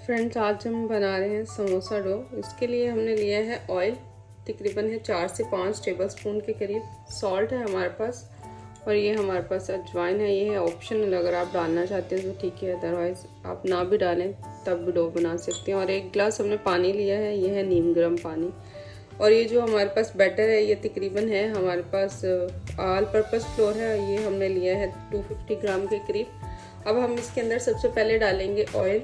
Friends, आज हम बना रहे हैं समोसा डो। इसके लिए हमने लिया है ऑयल, तकरीबन है 4 से 5 टेबलस्पून के करीब। सॉल्ट है हमारे पास, और ये हमारे पास अजवाइन है। ये है ऑप्शनल, अगर आप डालना चाहते हैं तो ठीक है, अदरवाइज़ आप ना भी डालें तब भी डो बना सकते हैं। और 1 गिलास हमने पानी लिया है, ये है नीम गर्म पानी। और ये जो हमारे पास बैटर है, ये तकरीबन है हमारे पास ऑल पर्पस फ्लोर है। ये हमने लिया है 250 ग्राम के करीब। अब हम इसके अंदर सबसे पहले डालेंगे ऑयल,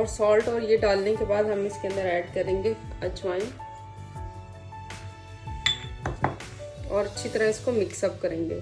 सॉल्ट और ये डालने के बाद हम इसके अंदर ऐड करेंगे अजवाइन और अच्छी तरह इसको मिक्सअप करेंगे।